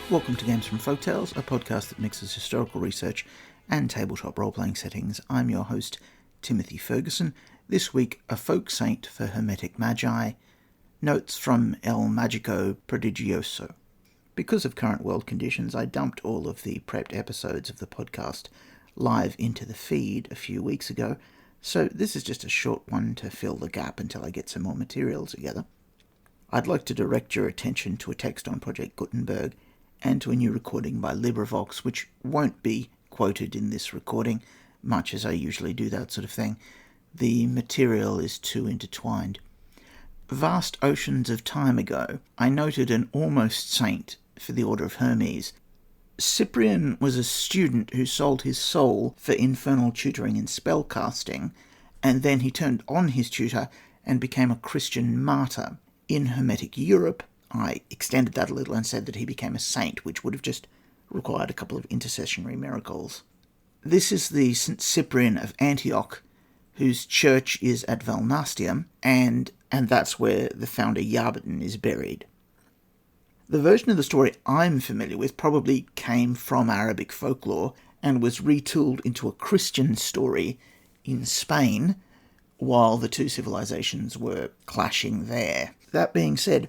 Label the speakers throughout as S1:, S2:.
S1: Welcome to Games from Folktales, a podcast that mixes historical research and tabletop role-playing settings. I'm your host, Timothy Ferguson. This week, a folk saint for Hermetic Magi. Notes from El Magico Prodigioso. Because of current world conditions, I dumped all of the prepped episodes of the podcast live into the feed a few weeks ago, so this is just a short one to fill the gap until I get some more material together. I'd like to direct your attention to a text on Project Gutenberg and to a new recording by LibriVox, which won't be quoted in this recording, much as I usually do that sort of thing. The material is too intertwined. Vast oceans of time ago, I noted an almost saint for the Order of Hermes. Cyprian was a student who sold his soul for infernal tutoring and spellcasting, and then he turned on his tutor and became a Christian martyr. In Hermetic Europe, I extended that a little and said that he became a saint, which would have just required a couple of intercessionary miracles. This is the St. Cyprian of Antioch, whose church is at Valnastium, and that's where the founder Yarburton is buried. The version of the story I'm familiar with probably came from Arabic folklore and was retooled into a Christian story in Spain while the two civilizations were clashing there. That being said,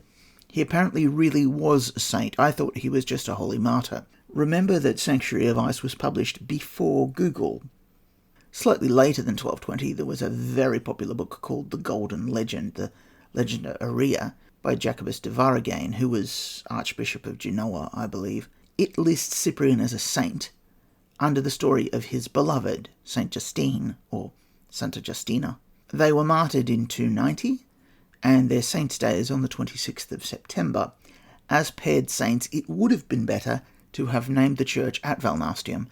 S1: he apparently really was a saint. I thought he was just a holy martyr. Remember that Sanctuary of Ice was published before Google. Slightly later than 1220, there was a very popular book called The Golden Legend, the Legend of Aria, by Jacobus de Varagain, who was Archbishop of Genoa, I believe. It lists Cyprian as a saint under the story of his beloved, Saint Justine, or Santa Justina. They were martyred in 290, and their saint's day is on the 26th of September. As paired saints, it would have been better to have named the church at Valnastium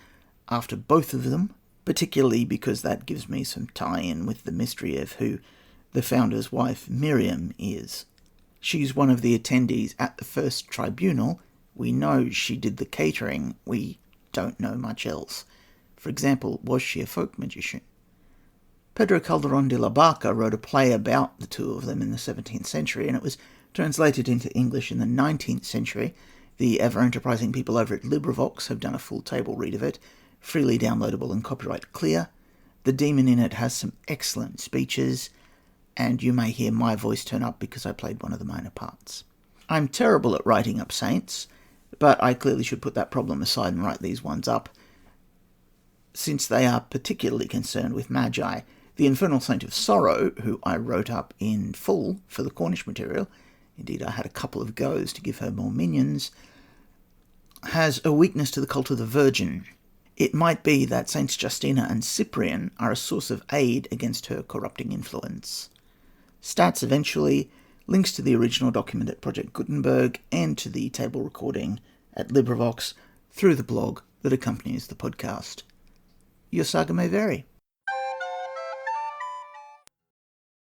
S1: after both of them, particularly because that gives me some tie-in with the mystery of who the founder's wife, Miriam, is. She's one of the attendees at the first tribunal. We know she did the catering. We don't know much else. For example, was she a folk magician? Pedro Calderón de la Barca wrote a play about the two of them in the 17th century, and it was translated into English in the 19th century. The ever-enterprising people over at LibriVox have done a full table read of it, freely downloadable and copyright clear. The demon in it has some excellent speeches, and you may hear my voice turn up because I played one of the minor parts. I'm terrible at writing up saints, but I clearly should put that problem aside and write these ones up, since they are particularly concerned with magi. The Infernal Saint of Sorrow, who I wrote up in full for the Cornish material, indeed I had a couple of goes to give her more minions, has a weakness to the cult of the Virgin. It might be that Saints Justina and Cyprian are a source of aid against her corrupting influence. Stats eventually, links to the original document at Project Gutenberg, and to the table recording at LibriVox through the blog that accompanies the podcast. Your saga may vary.